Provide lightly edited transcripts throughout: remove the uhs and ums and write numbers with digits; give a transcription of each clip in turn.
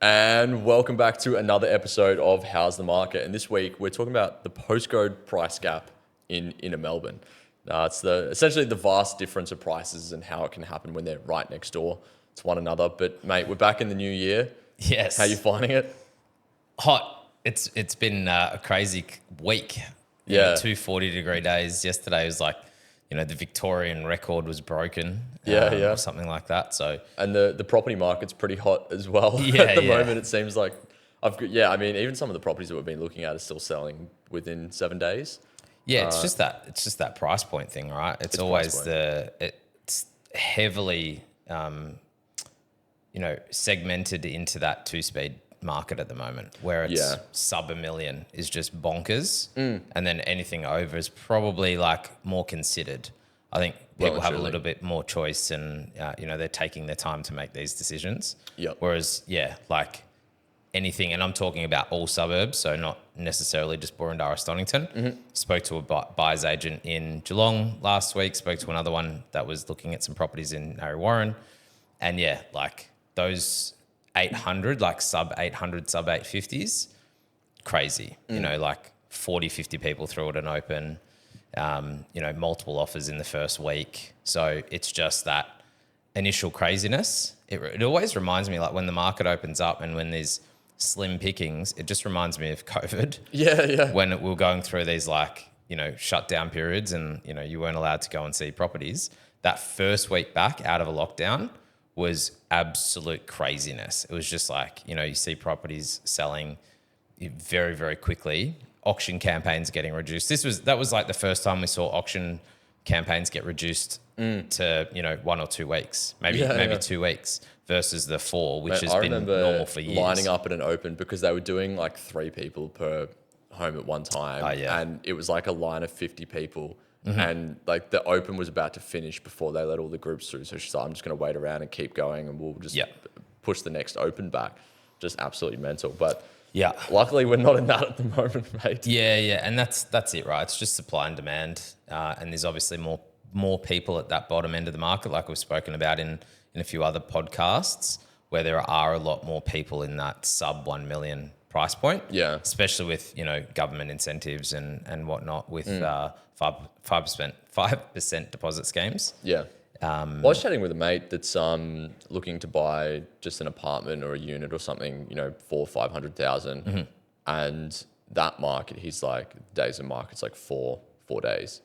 And welcome back to another episode of How's the Market. And this week we're talking about the postcode price gap in inner Melbourne. It's essentially the vast difference of prices and how it can happen when they're right next door to one another. But mate, we're back in the new year. Yes. How you finding it? Hot. It's been a crazy week. Yeah. 2 40-degree days. Yesterday was like, the Victorian record was broken. Or something like that. So And the property market's pretty hot as well. Yeah, At the yeah. moment, it seems like even some of the properties that we've been looking at are still selling within 7 days. yeah, it's just that price point thing, right? It's always it's heavily segmented into that 2-speed market at the moment, where it's sub $1 million is just bonkers, and then anything over is probably like more considered. I think people have a little bit more choice, and they're taking their time to make these decisions. Yep. Whereas like anything, and I'm talking about all suburbs, so not necessarily just Burundara, Stonington. Mm-hmm. Spoke to a buyer's agent in Geelong last week. Spoke to another one that was looking at some properties in Narre Warren, and like those 800, like sub 800, sub 850s, crazy. Like 40, 50 people threw it an open. Multiple offers in the first week. So it's just that initial craziness. It always reminds me, like when the market opens up and when there's slim pickings, it just reminds me of COVID. Yeah. When we were going through these shutdown periods and, you weren't allowed to go and see properties. That first week back out of a lockdown was absolute craziness. It was just like, you see properties selling very, very quickly. Auction campaigns getting reduced. That was like the first time we saw auction campaigns get reduced to 1 or 2 weeks, maybe 2 weeks versus the 4, which has been normal for years. Lining up at an open because they were doing like 3 people per home at one time, and it was like a line of 50 people, and like the open was about to finish before they let all the groups through. So she's like, "I'm just going to wait around and keep going, and we'll just push the next open back." Just absolutely mental, but. Yeah. Luckily, we're not in that at the moment, mate. Yeah, and that's it, right? It's just supply and demand, and there's obviously more people at that bottom end of the market, like we've spoken about in a few other podcasts, where there are a lot more people in that sub 1 million price point. Yeah. Especially with government incentives and whatnot with 5% deposit schemes. Yeah. I was chatting with a mate that's looking to buy just an apartment or a unit or something, 400,000 or 500,000, and that market, he's like, days of market's like four days.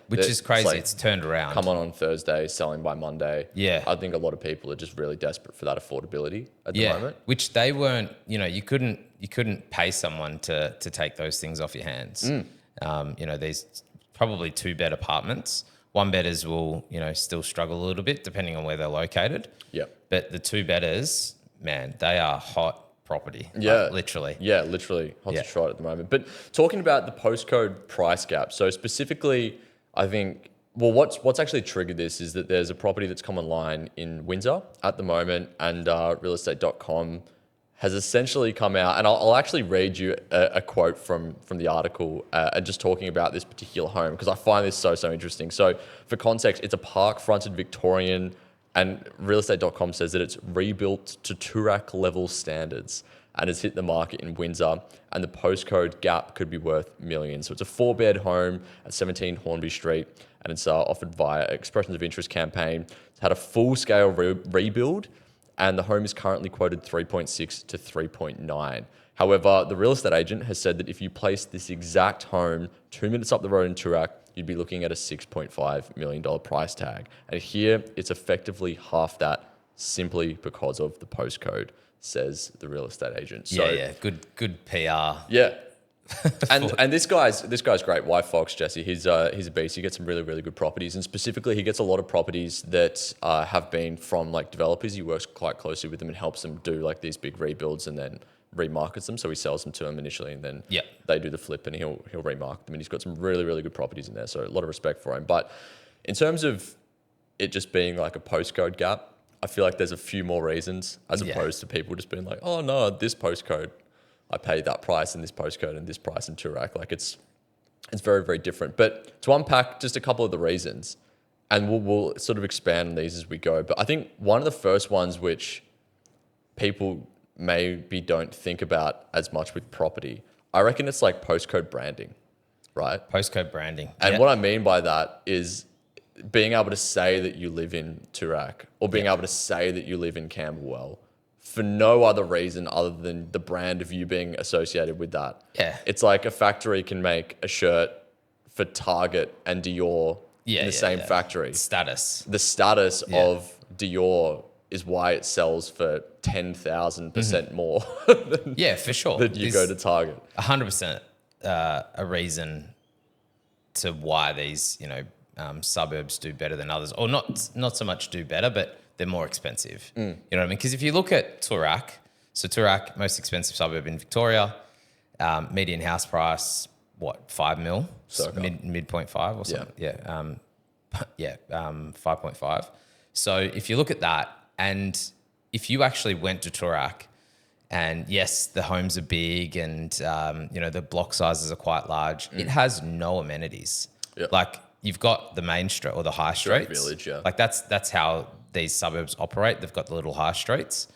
Which is crazy. It's turned around. Come on Thursday, selling by Monday. Yeah. I think a lot of people are just really desperate for that affordability at the moment. Which they weren't. You couldn't pay someone to take those things off your hands. These probably 2-bed apartments. 1-bedders will, still struggle a little bit depending on where they're located. Yeah. But the 2-bedders, man, they are hot property. Yeah. Like, literally. Yeah, literally hot to trot at the moment. But talking about the postcode price gap, so specifically, I think, what's actually triggered this is that there's a property that's come online in Windsor at the moment, and realestate.com has essentially come out, and I'll actually read you a quote from the article and just talking about this particular home, because I find this so interesting. So for context, it's a park-fronted Victorian, and realestate.com says that it's rebuilt to Toorak level standards and has hit the market in Windsor, and the postcode gap could be worth millions. So it's a 4-bed home at 17 Hornby Street, and it's offered via Expressions of Interest campaign. It's had a full-scale rebuild, and the home is currently quoted 3.6 to 3.9. However, the real estate agent has said that if you place this exact home 2 minutes up the road in Toorak, you'd be looking at a $6.5 million price tag. And here, it's effectively half that simply because of the postcode, says the real estate agent. So, Good PR. Yeah. and this guy's great. Why Fox, Jesse? He's a beast. He gets some really good properties, and specifically, he gets a lot of properties that have been from like developers. He works quite closely with them and helps them do like these big rebuilds and then remarkets them. So he sells them to them initially, and then they do the flip, and he'll remarket them. And he's got some really good properties in there. So a lot of respect for him. But in terms of it just being like a postcode gap, I feel like there's a few more reasons as opposed to people just being like, oh no, this postcode, I paid that price in this postcode and this price in Toorak. Like it's very different. But to unpack just a couple of the reasons, and we'll sort of expand on these as we go. But I think one of the first ones which people maybe don't think about as much with property. I reckon it's like postcode branding, right? Postcode branding. And what I mean by that is being able to say that you live in Toorak or being able to say that you live in Camberwell for no other reason other than the brand of you being associated with that. Yeah. It's like a factory can make a shirt for Target and Dior in the same factory. Status. The status of Dior is why it sells for 10,000% more For sure. than you go to Target. 100% a reason to why these, suburbs do better than others, or not so much do better, but they're more expensive. You know what I mean? Because if you look at Toorak, so Toorak, most expensive suburb in Victoria, median house price, 5 mil? Midpoint 5 or something. Yeah. 5.5. So if you look at that, and if you actually went to Toorak, and yes, the homes are big and, the block sizes are quite large, it has no amenities. Yep. Like you've got the main street or the high streets. Village, yeah. Like that's how these suburbs operate. They've got the little high streets.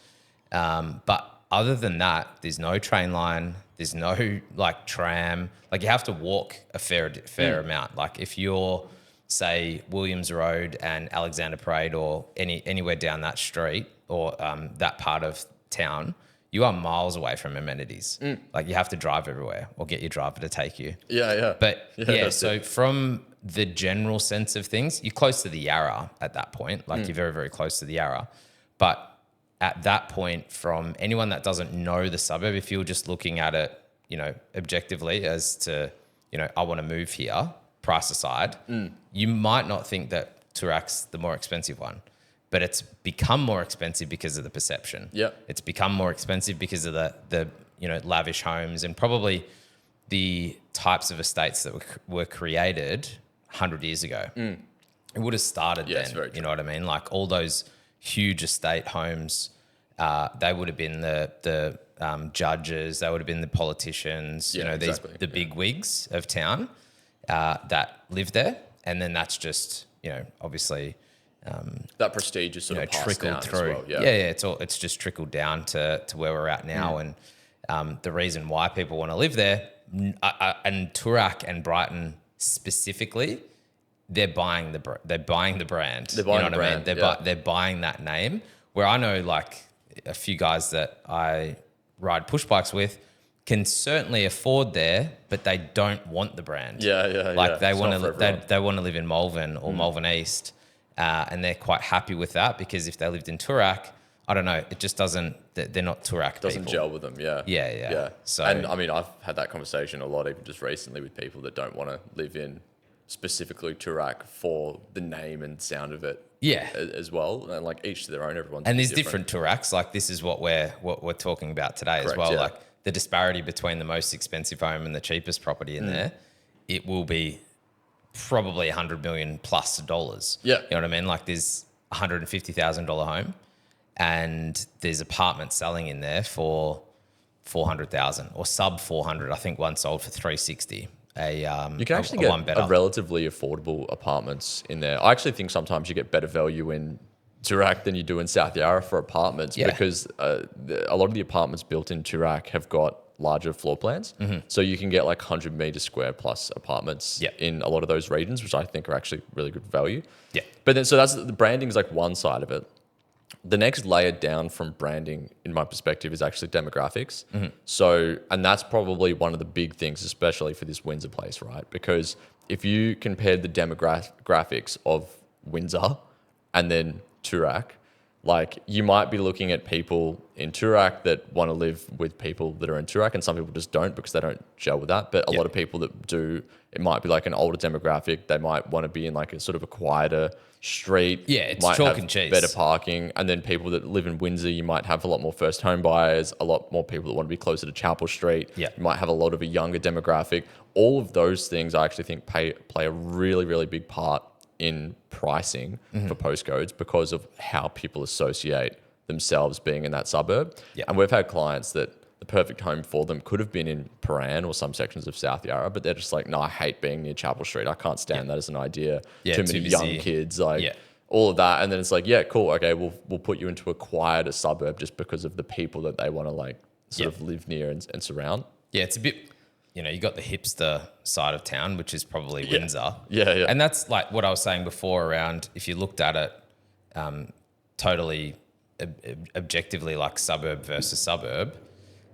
But other than that, there's no train line. There's no like tram. Like you have to walk a fair amount. Like if you're, say, Williams Road and Alexander Parade or anywhere down that street or that part of town, you are miles away from amenities. Like you have to drive everywhere or get your driver to take you. Yeah. But so from the general sense of things, you're close to the Yarra at that point. Like you're very, very close to the Yarra. But at that point, from anyone that doesn't know the suburb, if you're just looking at it, objectively as to, I want to move here, price aside, you might not think that Toorak's the more expensive one. But it's become more expensive because of the perception. Yeah. It's become more expensive because of the lavish homes and probably the types of estates that were created 100 years ago. It would have started then. Very true. You know what I mean? Like all those huge estate homes, they would have been the judges, they would have been the politicians, the big wigs of town that lived there. And then that's just, obviously... that prestige is sort of passed trickled down through. as well. It's just trickled down to where we're at now, and the reason why people want to live there, and Toorak and Brighton specifically, they're buying the brand. They're buying the brand. They're buying that name. Where I know like a few guys that I ride push bikes with can certainly afford there, but they don't want the brand. Like they want to live in Malvern or Malvern East. And they're quite happy with that because if they lived in Toorak, I don't know, it just doesn't, they're not Toorak people. Doesn't gel with them, Yeah. So, and I mean, I've had that conversation a lot even just recently with people that don't want to live in specifically Toorak for the name and sound of it as well. And like each to their own, everyone's and there's different Tooraks. Like this is what we're talking about today. Correct, as well. Yeah. Like the disparity between the most expensive home and the cheapest property in there, it will be probably $100 million plus dollars. Yeah. You know what I mean? Like there's $150,000 home and there's apartments selling in there for 400,000 or sub 400. I think one sold for 360. You can actually get a relatively affordable apartments in there. I actually think sometimes you get better value in Toorak than you do in South Yarra for apartments because a lot of the apartments built in Toorak have got larger floor plans. So you can get like 100 meter square plus apartments in a lot of those regions, which I think are actually really good value. Yeah. But then, so that's the branding is like one side of it. The next layer down from branding, in my perspective, is actually demographics. So, and that's probably one of the big things, especially for this Windsor place, right? Because if you compared the demographics of Windsor and then Toorak, like you might be looking at people in Toorak that want to live with people that are in Toorak, and some people just don't because they don't gel with that. But a lot of people that do, it might be like an older demographic. They might want to be in like a sort of a quieter street. Yeah, it's might chalk have and cheese. Better parking. And then people that live in Windsor, you might have a lot more first home buyers, a lot more people that want to be closer to Chapel Street. Yeah. You might have a lot of a younger demographic. All of those things I actually think play a really, really big part in pricing for postcodes because of how people associate themselves being in that suburb. Yeah. And we've had clients that the perfect home for them could have been in Paran or some sections of South Yarra, but they're just like, no, I hate being near Chapel Street. I can't stand that as an idea. Yeah, too many young kids. Like, all of that. And then it's like, yeah, cool. Okay, we'll put you into a quieter suburb just because of the people that they want to like sort of live near and surround. Yeah, it's a bit, you got the hipster side of town, which is probably Windsor. Yeah. And that's like what I was saying before around if you looked at it totally objectively, like suburb versus suburb,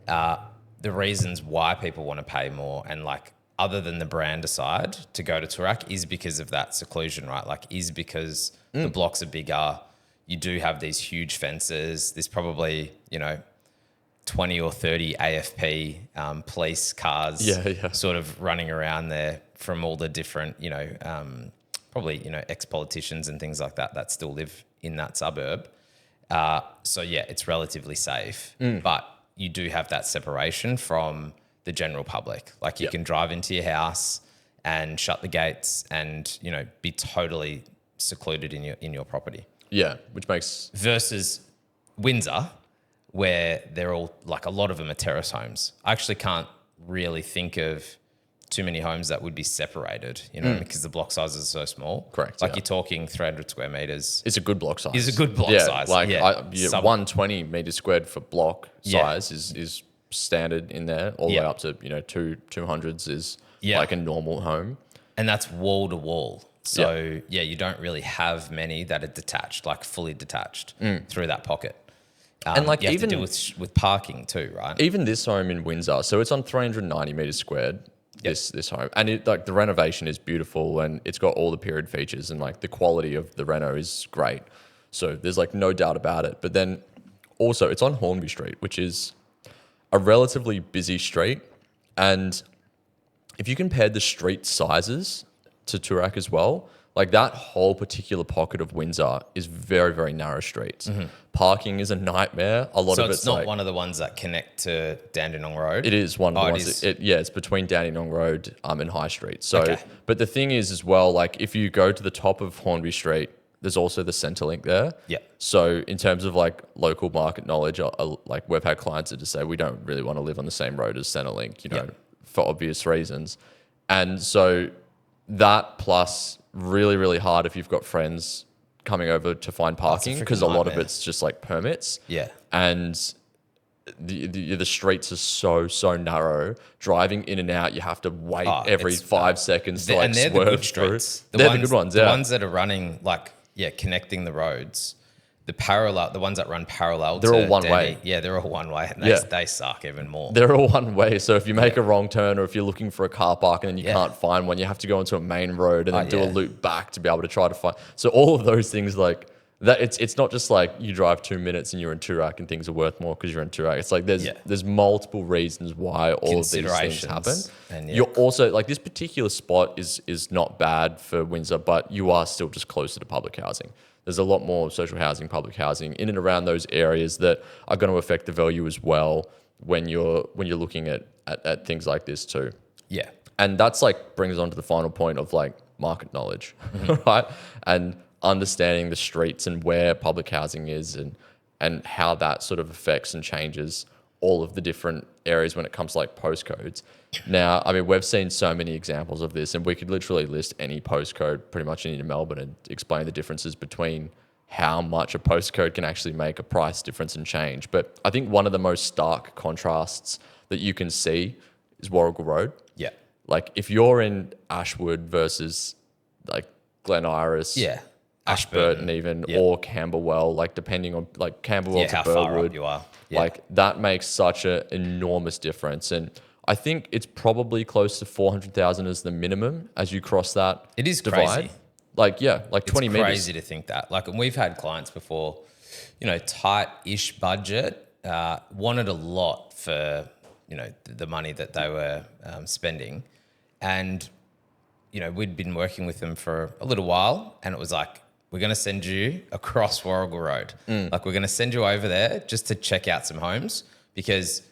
the reasons why people want to pay more and like other than the brand aside to go to Toorak is because of that seclusion, right? Like is because the blocks are bigger. You do have these huge fences. There's probably, 20 or 30 AFP police cars sort of running around there from all the different, probably, ex-politicians and things like that still live in that suburb. So, yeah, it's relatively safe. But you do have that separation from the general public. Like you can drive into your house and shut the gates and, be totally secluded in your property. Yeah, which makes... Versus Windsor, where they're all, like a lot of them are terrace homes. I actually can't really think of too many homes that would be separated, because the block sizes are so small. Correct. Like you're talking 300 square meters. It's a good block size. Is a good block size. Like 120 meters squared for block size is standard in there. All the way up to, 200s is like a normal home. And that's wall to wall. So you don't really have many that are detached, like fully detached through that pocket. And like you have even to deal with parking too, right? Even this home in Windsor, so it's on 390 meters squared. This home, and it like the renovation is beautiful, and it's got all the period features, and like the quality of the reno is great. So there's like no doubt about it. But then also it's on Hornby Street, which is a relatively busy street, and if you compared the street sizes to Toorak as well, like that whole particular pocket of Windsor is very, very narrow streets. Parking is a nightmare. A lot so of it's not one of the ones that connect to Dandenong Road? It is one of the ones. It's between Dandenong Road and High Street. So, but the thing is as well, like if you go to the top of Hornby Street, there's also the Centrelink there. Yeah. So in terms of like local market knowledge, like we've had clients that just say we don't really want to live on the same road as Centrelink, for obvious reasons. And so that plus really, really hard if you've got friends coming over to find parking because a lot of it's just like permits. Yeah. And the streets are so narrow. Driving in and out, you have to wait every 5 seconds to like and they're swerve the good streets. They're the good ones, The ones that are running connecting the roads. The ones that run parallel they're all one way. Yeah, they're all one way. And they suck even more. They're all one way. So if you make a wrong turn or if you're looking for a car park and then you can't find one, you have to go onto a main road and then do a loop back to be able to try to find. So all of those things like that, it's not just like you drive 2 minutes and you're in Toorak and things are worth more because you're in Toorak. It's like there's multiple reasons why all of these things happen. And you're also like this particular spot is not bad for Windsor, but you are still just closer to public housing. There's a lot more social housing, public housing in and around those areas that are going to affect the value as well when you're looking at things like this too. Yeah. And that's like brings on to the final point of like market knowledge, right? And understanding the streets and where public housing is and how that sort of affects and changes all of the different areas when it comes to like postcodes. Now, I mean, we've seen so many examples of this and we could literally list any postcode pretty much in Melbourne and explain the differences between how much a postcode can actually make a price difference and change. But I think one of the most stark contrasts that you can see is Warrigal Road. Yeah. Like if you're in Ashwood versus like Glen Iris, Ashburton even, or Camberwell, like depending on like Camberwell to how Burwood, far up you are. Yeah. Like that makes such an enormous difference. And I think it's probably close to 400,000 as the minimum as you cross that. It is divide. crazy. Like 20 meters. It's crazy to think that. Like, and we've had clients before, tight-ish budget, wanted a lot for, the money that they were spending. And, we'd been working with them for a little while and it was like, we're going to send you across Warrigal Road. Like we're going to send you over there just to check out some homes because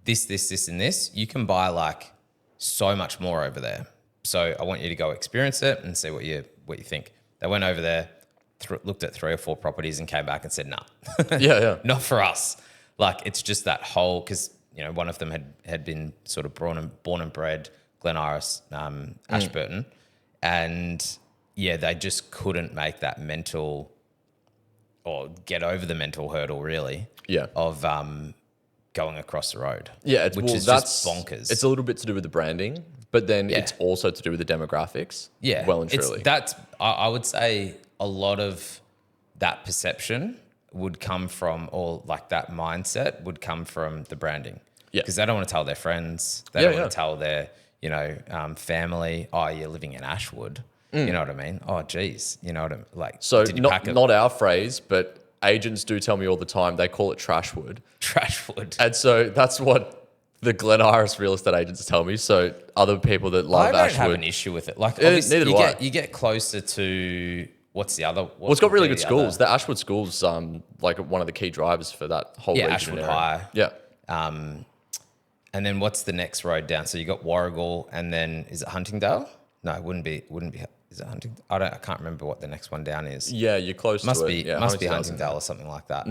this, and this, you can buy like so much more over there. So I want you to go experience it and see what you think. They went over there, looked at 3 or 4 properties and came back and said, nah, not for us. Like it's just that whole, because, one of them had been sort of born and bred Glen Iris, Ashburton. And yeah, they just couldn't make that mental or get over the mental hurdle really Yeah. of going across the road. Yeah, which is just bonkers. It's a little bit to do with the branding, but then Yeah. it's also to do with the demographics. Yeah, Well and truly. I would say a lot of that perception would come from, or like that mindset would come from the branding. Yeah. Because they don't want to tell their friends. They don't want to tell their, family, oh, you're living in Ashwood. You know what I mean? Oh, geez. You know what I mean? Like, So did you pack not our phrase, but agents do tell me all the time, they call it trashwood. Trashwood. And so that's what the Glen Iris real estate agents tell me. So other people that love I don't Ashwood. have an issue with it. Like, obviously, neither do I. you get closer to, what's the other? Well, it's got really good schools. The Ashwood schools, like one of the key drivers for that whole region. Ashwood area. High. Yeah. And then what's the next road down? So you got Warrigal, and then is it Huntingdale? No, it wouldn't be. Is it Huntingdale? I can't remember what the next one down is. Yeah, you're close Must to be it. Yeah, must be Huntingdale or something like that.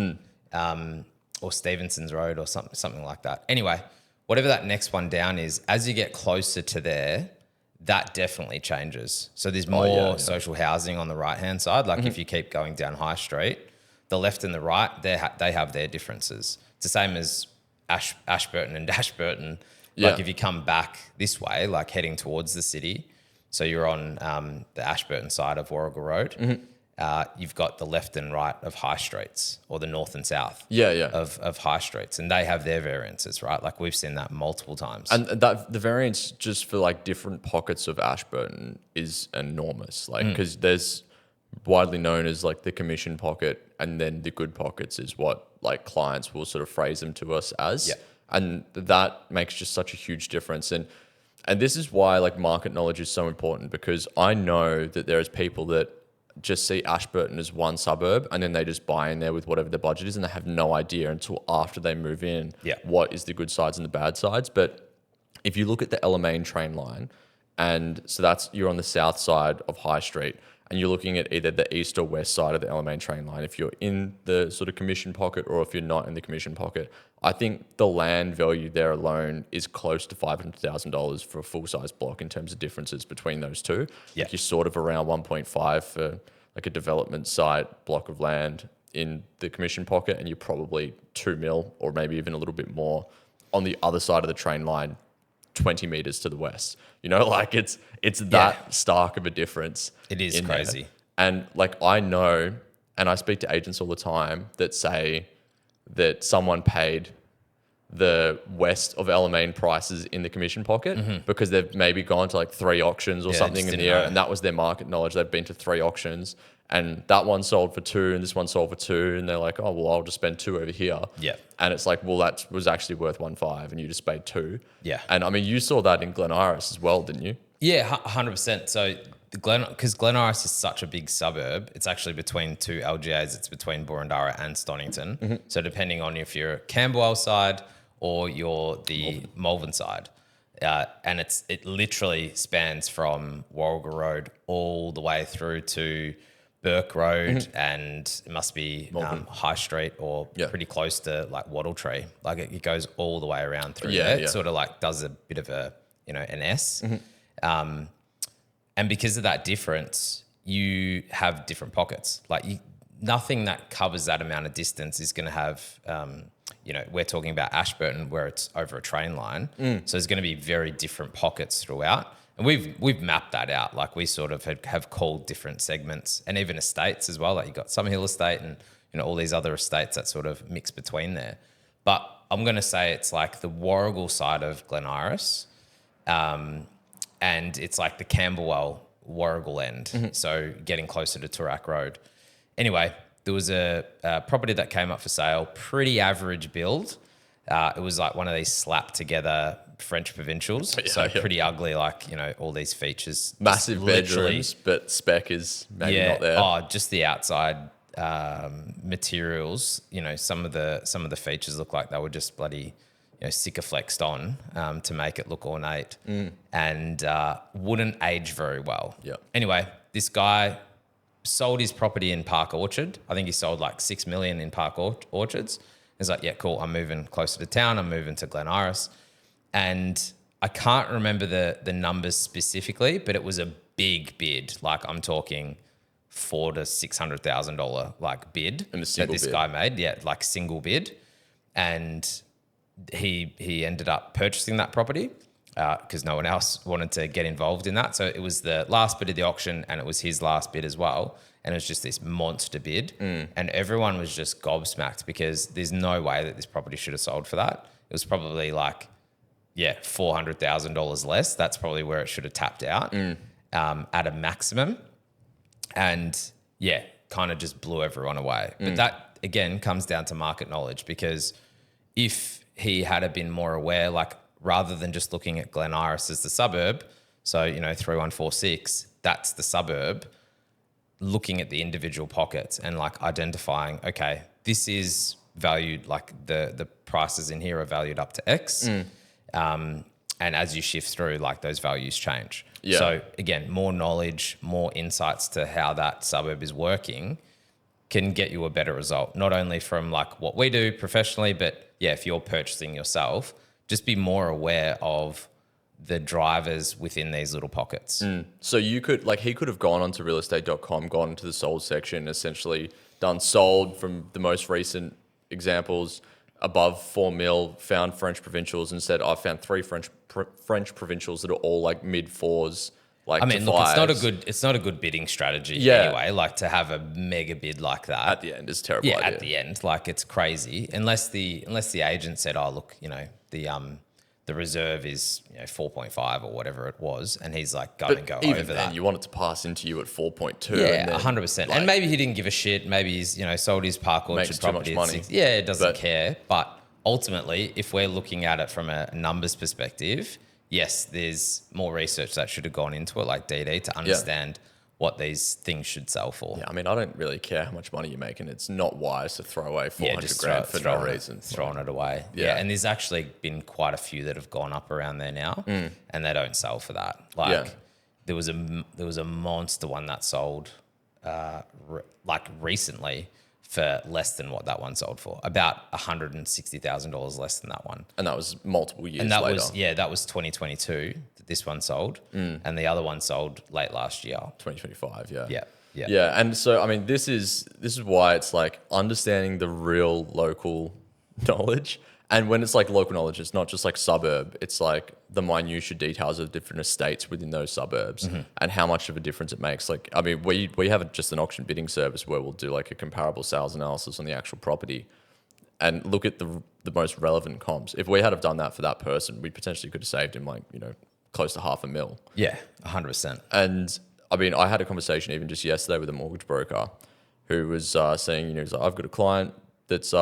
Or Stevenson's Road or something like that. Anyway, whatever that next one down is, as you get closer to there, that definitely changes. So there's more social housing on the right-hand side. Like if you keep going down High Street, the left and the right, they have their differences. It's the same as Ashburton and Dashburton. Like if you come back this way, like heading towards the city, so you're on the Ashburton side of Warrigal Road, you've got the left and right of High Streets, or the north and south of High Streets, and they have their variances, right? Like we've seen that multiple times. And that the variance just for like different pockets of Ashburton is enormous. Like because there's widely known as like the commission pocket, and then the good pockets is what like clients will sort of phrase them to us as. Yeah. And that makes just such a huge difference. And this is why like market knowledge is so important, because I know that there's people that just see Ashburton as one suburb and then they just buy in there with whatever their budget is, and they have no idea until after they move in what is the good sides and the bad sides. But if you look at the Alamein train line, and so you're on the south side of High Street, and you're looking at either the east or west side of the Alamein train line, if you're in the sort of commission pocket or if you're not in the commission pocket, I think the land value there alone is close to $500,000 for a full-size block in terms of differences between those two. Yeah. Like you're sort of around 1.5 for like a development site block of land in the commission pocket, and you're probably 2 mil or maybe even a little bit more on the other side of the train line, 20 meters to the west. You know, like it's that stark of a difference. It is crazy. There. And like I know, and I speak to agents all the time that say that someone paid the west of Alamein prices in the commission pocket because they've maybe gone to like 3 auctions or something in the area, and that was their market knowledge. They've been to 3 auctions, and that one sold for 2 and this one sold for 2, and they're like, oh, well, I'll just spend 2 over here. Yeah. And it's like, well, that was actually worth 1.5 and you just paid 2. Yeah. And I mean, you saw that in Glen Iris as well, didn't you? Yeah, 100%. So because Glen Iris is such a big suburb, it's actually between 2 LGAs. It's between Boroondara and Stonington. So depending on if you're Camberwell side or you're the Malvern side, and it literally spans from Warrigal Road all the way through to Burke Road, and it must be High Street or pretty close to like Wattle Tree. Like it goes all the way around through there. It sort of like does a bit of a, an S. And because of that difference, you have different pockets. Like nothing that covers that amount of distance is going to have, we're talking about Ashburton where it's over a train line. So there's going to be very different pockets throughout. And we've mapped that out. Like we sort of have called different segments, and even estates as well. Like you've got Summerhill Estate and all these other estates that sort of mix between there. But I'm going to say it's like the Warrigal side of Glen Iris, and it's like the Camberwell Warrigal end. So getting closer to Toorak Road. Anyway, there was a property that came up for sale, pretty average build. It was like one of these slapped together French provincials. Pretty ugly, like, all these features. Massive bedrooms, but spec is maybe not there. Oh, just the outside materials. Some of the features look like they were just bloody, sticker flexed on to make it look ornate, and wouldn't age very well. Yeah. Anyway, this guy sold his property in Park Orchard. I think he sold like 6 million in Park Orchards. He's like, yeah, cool. I'm moving closer to town. I'm moving to Glen Iris. And I can't remember the numbers specifically, but it was a big bid. Like I'm talking $400,000 to $600,000 like bid And a that single this bid. guy made. Yeah, like single bid, and he ended up purchasing that property because no one else wanted to get involved in that. So it was the last bid of the auction, and it was his last bid as well. And it was just this monster bid, and everyone was just gobsmacked because there's no way that this property should have sold for that. It was probably like, $400,000 less. That's probably where it should have tapped out at a maximum. And kind of just blew everyone away. But that, again, comes down to market knowledge, because if he had been more aware, like rather than just looking at Glen Iris as the suburb, so, 3146, that's the suburb, looking at the individual pockets and like identifying, okay, this is valued, like the prices in here are valued up to X. And as you shift through, like those values change. Yeah. So again, more knowledge, more insights to how that suburb is working can get you a better result, not only from like what we do professionally, but if you're purchasing yourself, just be more aware of the drivers within these little pockets. So you could, like, he could have gone onto realestate.com, gone into the sold section, essentially done sold from the most recent examples above 4 mil, found French provincials, and said, I found 3 French provincials that are all like mid 4s. Like, I mean, look, it's not a good bidding strategy anyway. Like to have a mega bid like that at the end is terrible. Yeah, idea. at the end, like it's crazy. Unless the agent said, oh look, the reserve is 4.5 or whatever it was, and he's like go But over even that. then, you want it to pass into you at 4.2. Yeah, and 100%. And maybe he didn't give a shit. Maybe he's sold his Park Orchard Makes too much property. money. It doesn't care. But ultimately, if we're looking at it from a numbers perspective, yes, there's more research that should have gone into it, like DD, to understand what these things should sell for. Yeah, I mean, I don't really care how much money you're making. It's not wise to throw away 400 just grand for no reason. Throwing it away. Yeah. And there's actually been quite a few that have gone up around there now, and they don't sell for that. Like there was a monster one that sold recently for less than what that one sold for, about $160,000 less than that one. And that was multiple years And that later. that was 2022 that this one sold, and the other one sold late last year. 2025, Yeah. Yeah, and so I mean, this is why it's like understanding the real local knowledge, and when it's like local knowledge, it's not just like suburb. It's like the minutiae details of different estates within those suburbs and how much of a difference it makes. Like, I mean, we have just an auction bidding service where we'll do like a comparable sales analysis on the actual property and look at the most relevant comps. If we had have done that for that person, we potentially could have saved him like close to $500,000. Yeah, 100%. And I mean, I had a conversation even just yesterday with a mortgage broker who was saying, he's like, I've got a client that's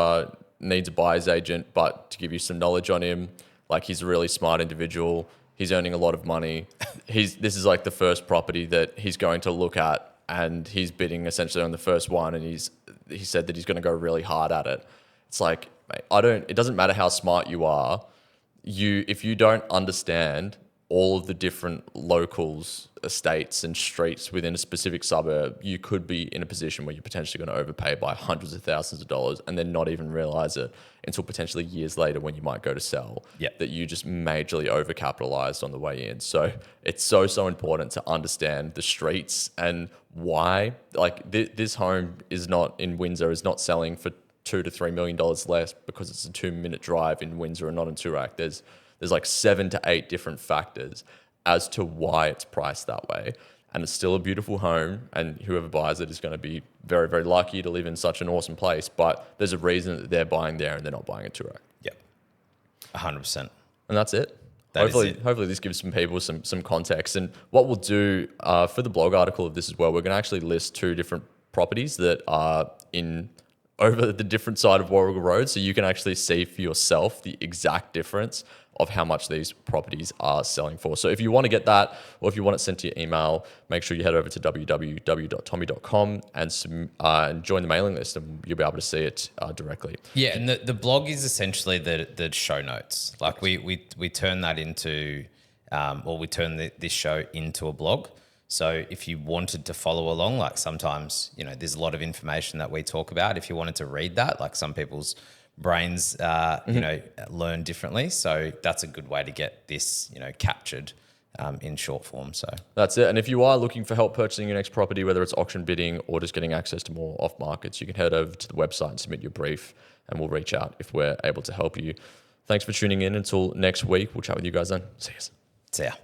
needs a buyer's agent, but to give you some knowledge on him, like he's a really smart individual. He's earning a lot of money. This is like the first property that he's going to look at, and he's bidding essentially on the first one. And he said that he's going to go really hard at it. It's like, mate, it doesn't matter how smart you are. If you don't understand all of the different locals, estates and streets within a specific suburb, you could be in a position where you're potentially going to overpay by hundreds of thousands of dollars and then not even realize it until potentially years later when you might go to sell. That you just majorly overcapitalized on the way in. So it's so important to understand the streets and why. Like this home is not in Windsor, is not selling for $2 to $3 million less because it's a 2-minute drive in Windsor and not in Toorak. There's like 7 to 8 different factors as to why it's priced that way. And it's still a beautiful home, and whoever buys it is going to be very, very lucky to live in such an awesome place. But there's a reason that they're buying there and they're not buying at Toorak. Yep, 100%. And that's it. That is it. Hopefully this gives some people some context. And what we'll do for the blog article of this as well, we're going to actually list 2 different properties that are over the different side of Warrigal Road, so you can actually see for yourself the exact difference of how much these properties are selling for. So if you want to get that, or if you want it sent to your email, make sure you head over to www.tommy.com and join the mailing list, and you'll be able to see it directly. Yeah, and the blog is essentially the show notes. Like we turn that into, we turn this show into a blog. So if you wanted to follow along, like sometimes, there's a lot of information that we talk about. If you wanted to read that, like some people's brains, learn differently. So that's a good way to get this, captured in short form. So that's it. And if you are looking for help purchasing your next property, whether it's auction bidding or just getting access to more off markets, you can head over to the website and submit your brief, and we'll reach out if we're able to help you. Thanks for tuning in. Until next week, we'll chat with you guys then. See you. ya.